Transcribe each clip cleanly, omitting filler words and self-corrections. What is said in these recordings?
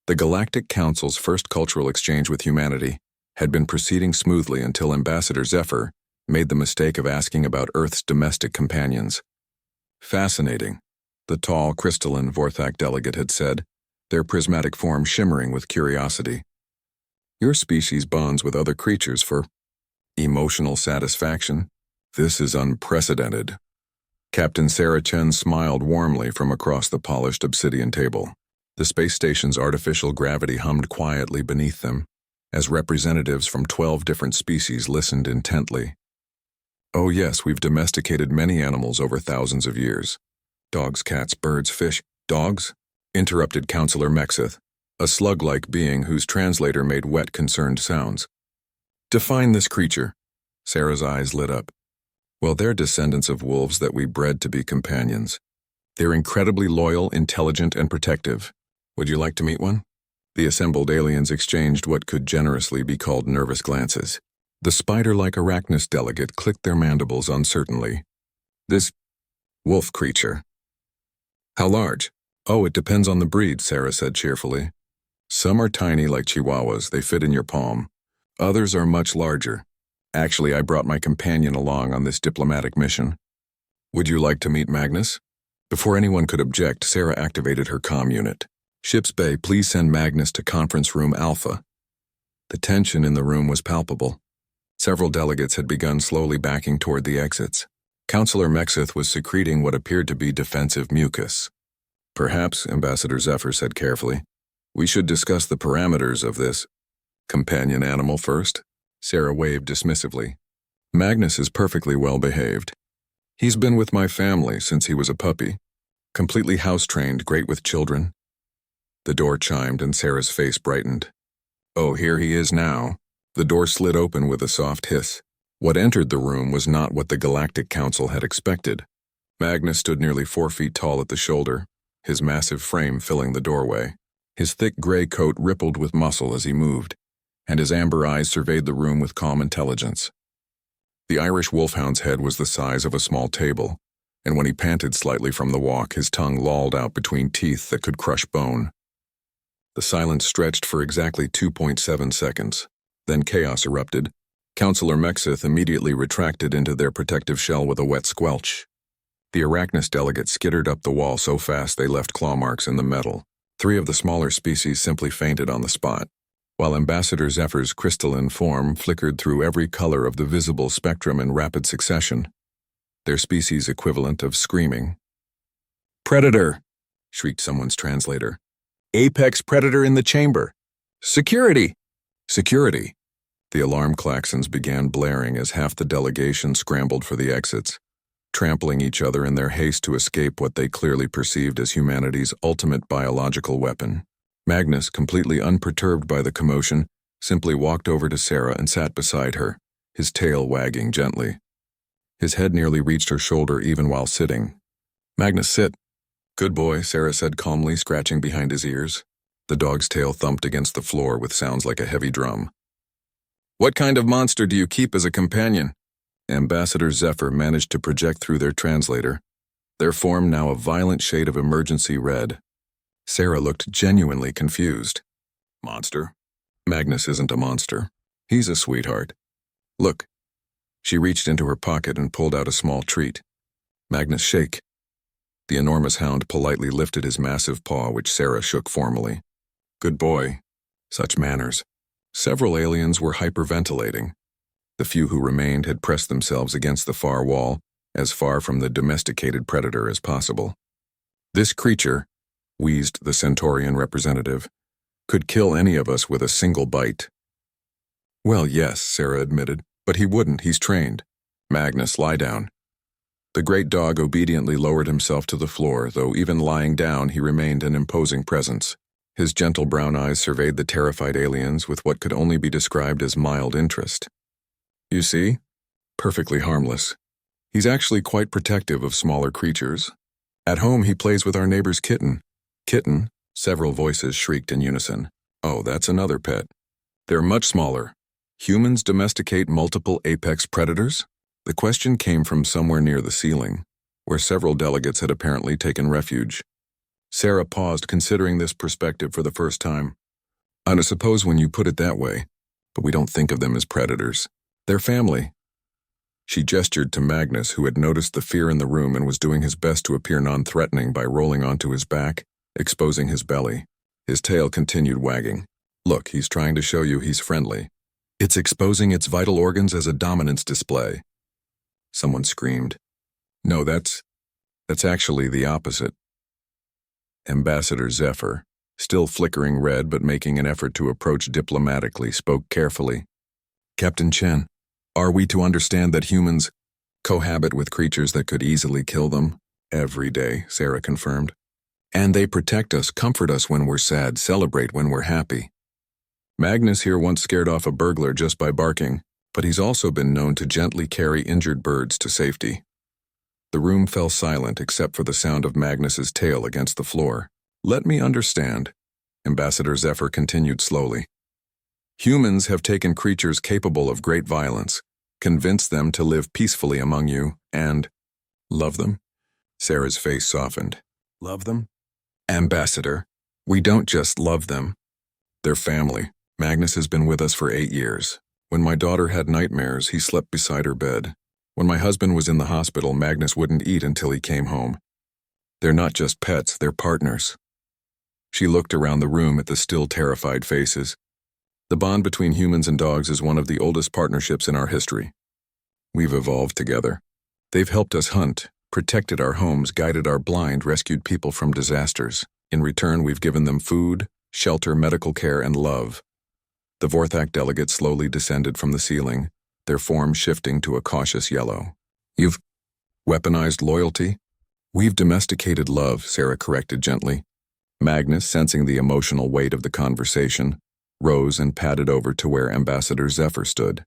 The Galactic Council's first cultural exchange with humanity had been proceeding smoothly until Ambassador Zephyr made the mistake of asking about Earth's domestic companions. Fascinating, the tall, crystalline Vorthak delegate had said, their prismatic form shimmering with curiosity. Your species bonds with other creatures for emotional satisfaction. This is unprecedented. Captain Sarah Chen smiled warmly from across the polished obsidian table. The space station's artificial gravity hummed quietly beneath them, as representatives from 12 different species listened intently. Oh yes, we've domesticated many animals over thousands of years. Dogs, cats, birds, fish. Dogs? Interrupted Counselor Mexith, a slug-like being whose translator made wet, concerned sounds. Define this creature. Sarah's eyes lit up. Well, they're descendants of wolves that we bred to be companions. They're incredibly loyal, intelligent, and protective. Would you like to meet one? The assembled aliens exchanged what could generously be called nervous glances. The spider-like arachnist delegate clicked their mandibles uncertainly. This wolf creature. How large? Oh, it depends on the breed, Sarah said cheerfully. Some are tiny like chihuahuas, they fit in your palm. Others are much larger. Actually, I brought my companion along on this diplomatic mission. Would you like to meet Magnus? Before anyone could object, Sarah activated her comm unit. Ship's Bay, please send Magnus to Conference Room Alpha. The tension in the room was palpable. Several delegates had begun slowly backing toward the exits. Counselor Mexith was secreting what appeared to be defensive mucus. Perhaps, Ambassador Zephyr said carefully, we should discuss the parameters of this companion animal first. Sarah waved dismissively. Magnus is perfectly well behaved. He's been with my family since he was a puppy. Completely house-trained, great with children. The door chimed and Sarah's face brightened. Oh, here he is now. The door slid open with a soft hiss. What entered the room was not what the Galactic Council had expected. Magnus stood nearly 4 feet tall at the shoulder, his massive frame filling the doorway. His thick gray coat rippled with muscle as he moved, and his amber eyes surveyed the room with calm intelligence. The Irish Wolfhound's head was the size of a small table, and when he panted slightly from the walk, his tongue lolled out between teeth that could crush bone. The silence stretched for exactly 2.7 seconds. Then chaos erupted. Counselor Mexith immediately retracted into their protective shell with a wet squelch. The arachnist delegates skittered up the wall so fast they left claw marks in the metal. 3 of the smaller species simply fainted on the spot, while Ambassador Zephyr's crystalline form flickered through every color of the visible spectrum in rapid succession, their species equivalent of screaming. Predator! Shrieked someone's translator. Apex predator in the chamber! Security! Security! The alarm klaxons began blaring as half the delegation scrambled for the exits, trampling each other in their haste to escape what they clearly perceived as humanity's ultimate biological weapon. Magnus, completely unperturbed by the commotion, simply walked over to Sarah and sat beside her, his tail wagging gently. His head nearly reached her shoulder even while sitting. Magnus, sit. Good boy, Sarah said calmly, scratching behind his ears. The dog's tail thumped against the floor with sounds like a heavy drum. What kind of monster do you keep as a companion? Ambassador Zephyr managed to project through their translator, their form now a violent shade of emergency red. Sarah looked genuinely confused. Monster? Magnus isn't a monster. He's a sweetheart. Look. She reached into her pocket and pulled out a small treat. Magnus, shake. The enormous hound politely lifted his massive paw, which Sarah shook formally. Good boy. Such manners. Several aliens were hyperventilating. The few who remained had pressed themselves against the far wall, as far from the domesticated predator as possible. This creature, wheezed the Centaurian representative, could kill any of us with a single bite. Well, yes, Sarah admitted, but he wouldn't, he's trained. Magnus, lie down. The great dog obediently lowered himself to the floor, though even lying down he remained an imposing presence. His gentle brown eyes surveyed the terrified aliens with what could only be described as mild interest. You see? Perfectly harmless. He's actually quite protective of smaller creatures. At home he plays with our neighbor's kitten. Kitten? Several voices shrieked in unison. Oh, that's another pet. They're much smaller. Humans domesticate multiple apex predators? The question came from somewhere near the ceiling, where several delegates had apparently taken refuge. Sarah paused, considering this perspective for the first time. I suppose when you put it that way, but we don't think of them as predators. They're family. She gestured to Magnus, who had noticed the fear in the room and was doing his best to appear non-threatening by rolling onto his back, exposing his belly. His tail continued wagging. Look, he's trying to show you he's friendly. It's exposing its vital organs as a dominance display. Someone screamed. No, that's actually the opposite. Ambassador Zephyr, still flickering red but making an effort to approach diplomatically, spoke carefully. Captain Chen, are we to understand that humans cohabit with creatures that could easily kill them? Every day, Sarah confirmed. And they protect us, comfort us when we're sad, celebrate when we're happy. Magnus here once scared off a burglar just by barking, but he's also been known to gently carry injured birds to safety. The room fell silent except for the sound of Magnus's tail against the floor. Let me understand, Ambassador Zephyr continued slowly. Humans have taken creatures capable of great violence, convinced them to live peacefully among you, and love them? Sarah's face softened. Love them? Ambassador, we don't just love them. They're family. Magnus has been with us for 8 years. When my daughter had nightmares, he slept beside her bed. When my husband was in the hospital, Magnus wouldn't eat until he came home. They're not just pets, they're partners. She looked around the room at the still terrified faces. The bond between humans and dogs is one of the oldest partnerships in our history. We've evolved together. They've helped us hunt, protected our homes, guided our blind, rescued people from disasters. In return, we've given them food, shelter, medical care, and love. The Vorthak delegate slowly descended from the ceiling, their form shifting to a cautious yellow. You've weaponized loyalty? We've domesticated love, Sarah corrected gently. Magnus, sensing the emotional weight of the conversation, rose and padded over to where Ambassador Zephyr stood.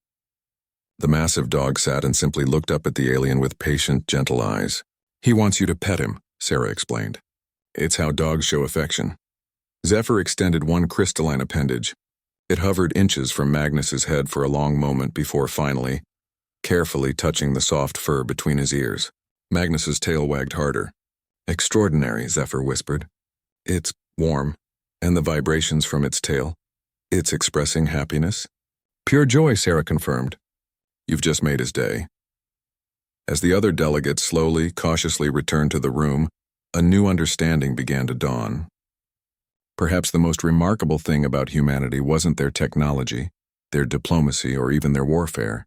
The massive dog sat and simply looked up at the alien with patient, gentle eyes. He wants you to pet him, Sarah explained. It's how dogs show affection. Zephyr extended one crystalline appendage. It hovered inches from Magnus's head for a long moment before finally, carefully touching the soft fur between his ears. Magnus's tail wagged harder. Extraordinary, Zephyr whispered. It's warm, and the vibrations from its tail. It's expressing happiness. Pure joy, Sarah confirmed. You've just made his day. As the other delegates slowly, cautiously returned to the room, a new understanding began to dawn. Perhaps the most remarkable thing about humanity wasn't their technology, their diplomacy, or even their warfare.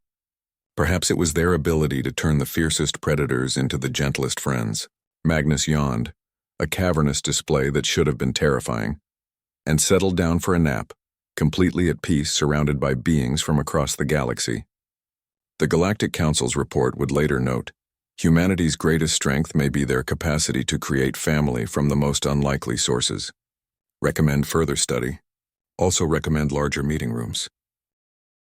Perhaps it was their ability to turn the fiercest predators into the gentlest friends. Magnus yawned, a cavernous display that should have been terrifying, and settled down for a nap, completely at peace, surrounded by beings from across the galaxy. The Galactic Council's report would later note, humanity's greatest strength may be their capacity to create family from the most unlikely sources. Recommend further study. Also recommend larger meeting rooms.